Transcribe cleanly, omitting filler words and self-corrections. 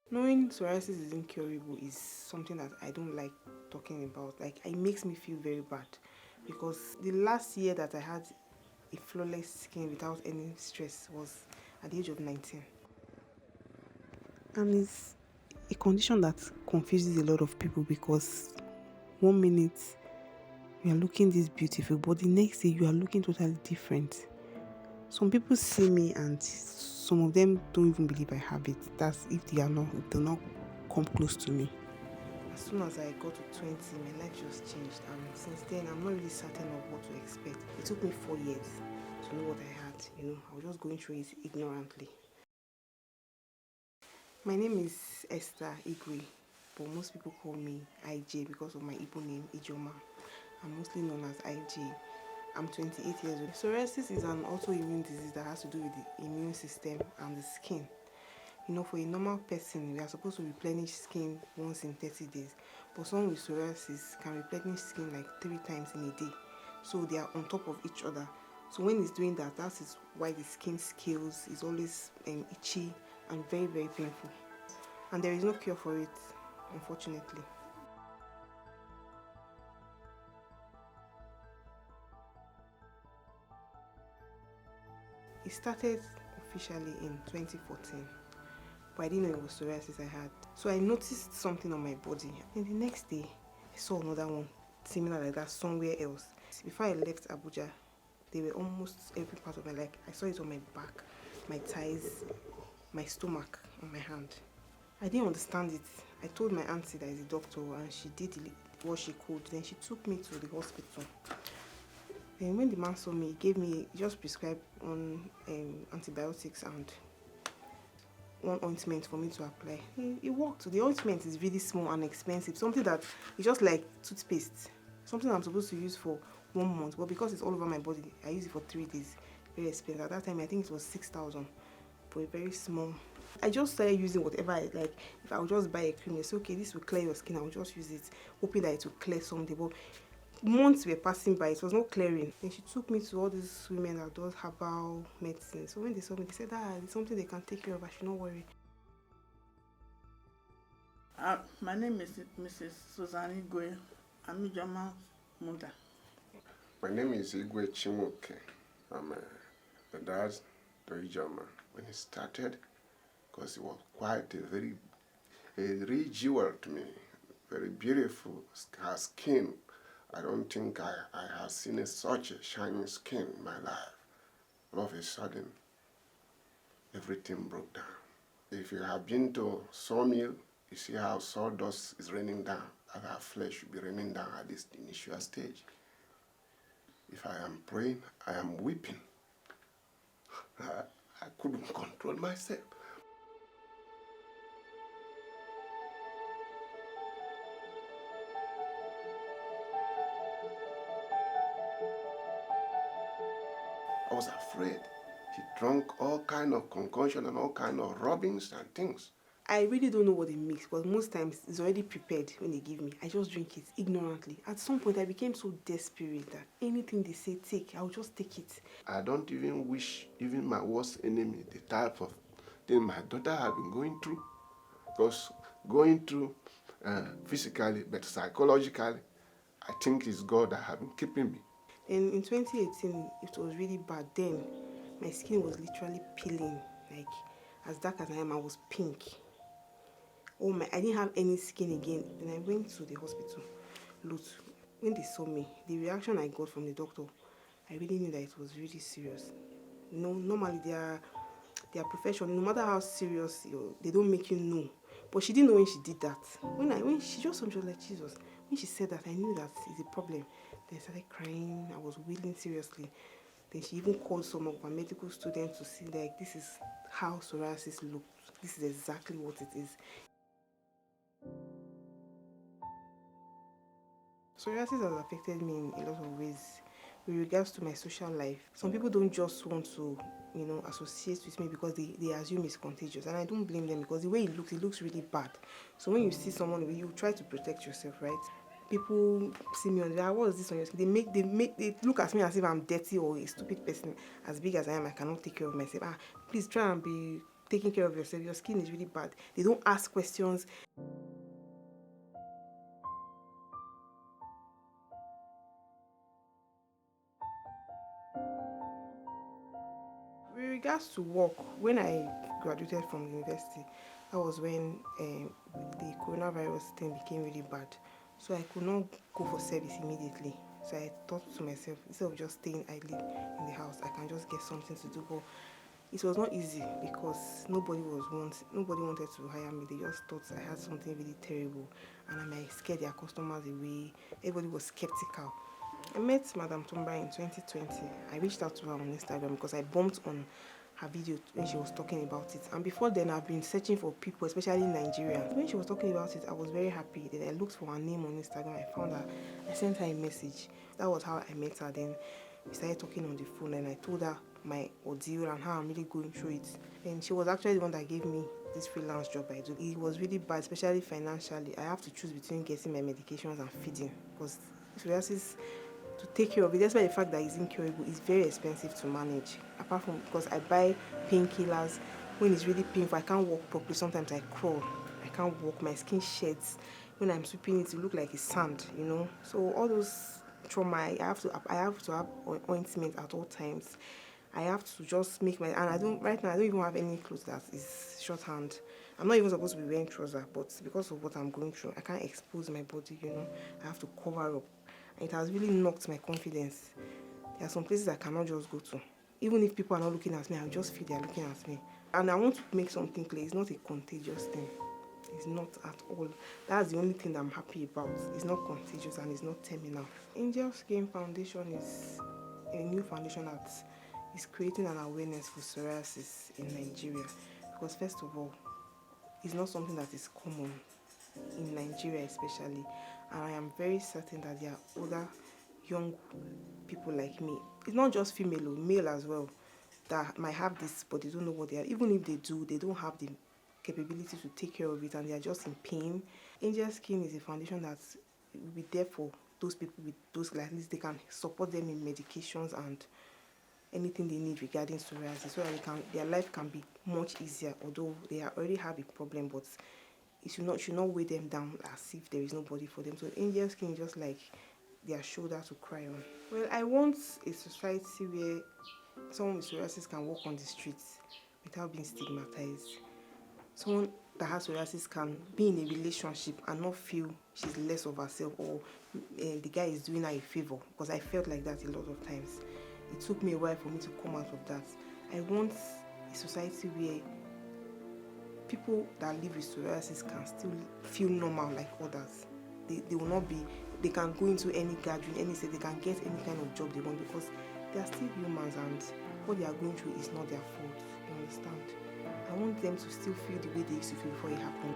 Knowing psoriasis is incurable is something that I don't like talking about. Like, it makes me feel very bad because the last year that I had a flawless skin without any stress was at the age of 19. And it's a condition that confuses a lot of people because 1 minute you are looking this beautiful, but the next day you are looking totally different. Some people see me and some of them don't even believe I have it. That's if they do not come close to me. As soon as I got to 20, my life just changed, and since then I'm not really certain of what to expect. It took me 4 years to know what I had. I was just going through it ignorantly. My name is Esther Igwe, but most people call me IJ because of my Igbo name, Ijoma. I'm mostly known as IJ. I'm 28 years old. Psoriasis is an autoimmune disease that has to do with the immune system and the skin. For a normal person, we are supposed to replenish skin once in 30 days. But someone with psoriasis can replenish skin like 3 times in a day. So they are on top of each other. So when it's doing that, that is why the skin scales is always itchy and very, very painful. And there is no cure for it, unfortunately. It started officially in 2014, but I didn't know it was psoriasis I had. So I noticed something on my body, and the next day I saw another one similar like that somewhere else. Before I left Abuja, they were almost every part of my life. I saw it on my back, my thighs, my stomach, on my hand. I didn't understand it. I told my auntie that is a doctor, and she did what she could. Then she took me to the hospital. Then when the man saw me, he just prescribed one antibiotics and one ointment for me to apply. It worked. The ointment is really small and expensive. Something that is just like toothpaste. Something I'm supposed to use for 1 month, but because it's all over my body, I use it for 3 days. Very expensive. At that time, I think it was 6,000 for a very small. I just started using whatever I like. If I would just buy a cream, they say, okay, this will clear your skin, I will just use it, hoping that it will clear someday. But months were passing by, it was not clearing. Then she took me to all these women that does herbal medicine. So when they saw me, they said, it's something they can take care of, I should not worry. My name is Mrs Igwe. I'm Ijoma's mother. My name is Igwe Chimuke. I'm the dad to Ijoma. When he started, because it was quite a real jewel to me, very beautiful. Her skin, I don't think I have seen such a shining skin in my life. All of a sudden, everything broke down. If you have been to sawmill, you see how sawdust is raining down, and our flesh should be raining down at this initial stage. If I am praying, I am weeping. I couldn't control myself. I was afraid. She drank all kind of concoction and all kind of rubbings and things. I really don't know what they mix, but most times it's already prepared when they give me. I just drink it ignorantly. At some point, I became so desperate that anything they say take, I'll just take it. I don't even wish even my worst enemy the type of thing my daughter had been going through. Because going through physically, but psychologically, I think it's God that has been keeping me. And in 2018, it was really bad. Then my skin was literally peeling, like as dark as I am. I was pink. I didn't have any skin again. Then I went to the hospital. Look, when they saw me, the reaction I got from the doctor, I really knew that it was really serious. Normally their profession, no matter how serious, they don't make you know. But she didn't know when she did that. When she just was like, Jesus. When she said that, I knew that it's a problem. Then I started crying. I was wailing seriously. Then she even called some of my medical students to see, like, this is how psoriasis looks. This is exactly what it is. Psoriasis has affected me in a lot of ways with regards to my social life. Some people don't just want to, associate with me because they assume it's contagious. And I don't blame them because the way it looks really bad. So when you see someone, you try to protect yourself, right? People see me on the what is this on your skin? They look at me as if I'm dirty or a stupid person. As big as I am, I cannot take care of myself. Please try and be taking care of yourself. Your skin is really bad. They don't ask questions. With regards to work, when I graduated from university, that was when the coronavirus thing became really bad. So I could not go for service immediately. So I thought to myself, instead of just staying idly in the house, I can just get something to do. But it was not easy because nobody wanted to hire me. They just thought I had something really terrible and I might scare their customers away. Everybody was skeptical. I met Madam Tonbra in 2020. I reached out to her on Instagram because I bumped on her video when she was talking about it. And before then, I've been searching for people, especially in Nigeria. When she was talking about it, I was very happy. Then I looked for her name on Instagram. I found her. I sent her a message. That was how I met her. Then we started talking on the phone and I told her my ordeal and how I'm really going through it. And she was actually the one that gave me this freelance job I do. It was really bad, especially financially. I have to choose between getting my medications and feeding because psoriasis, to take care of it, despite the fact that it's incurable, it's very expensive to manage. Apart from because I buy painkillers when it's really painful, I can't walk properly. Sometimes I crawl, I can't walk, my skin sheds. When I'm sweeping it look like it's sand, you know. So all those trauma, I have to have ointment at all times. I have to just make my, and I don't even have any clothes that is shorthand. I'm not even supposed to be wearing trousers, but because of what I'm going through, I can't expose my body, you know. I have to cover up. And it has really knocked my confidence. There are some places I cannot just go to. Even if people are not looking at me, I just feel they are looking at me. And I want to make something clear. It's not a contagious thing. It's not at all. That's the only thing that I'm happy about. It's not contagious and it's not terminal. Angel Skin Foundation is a new foundation that is creating an awareness for psoriasis in Nigeria. Because first of all, it's not something that is common in Nigeria especially. And I am very certain that there are other young people like me. It's not just female, male as well, that might have this, but they don't know what they are. Even if they do, they don't have the capability to take care of it and they are just in pain. Angel Skin is a foundation that will be there for those people with those, at least they can support them in medications and anything they need regarding psoriasis so that their life can be much easier, although they already have a problem, but it should not weigh them down as if there is nobody for them. So Angel Skin is just like their shoulder to cry on. Well, I want a society where someone with psoriasis can walk on the streets without being stigmatized. Someone that has psoriasis can be in a relationship and not feel she's less of herself or the guy is doing her a favor, because I felt like that a lot of times. It took me a while for me to come out of that. I want a society where people that live with psoriasis can still feel normal like others. They will not be, they can go into any gathering, any set, they can get any kind of job they want because they are still humans and what they are going through is not their fault. You understand? I want them to still feel the way they used to feel before it happened.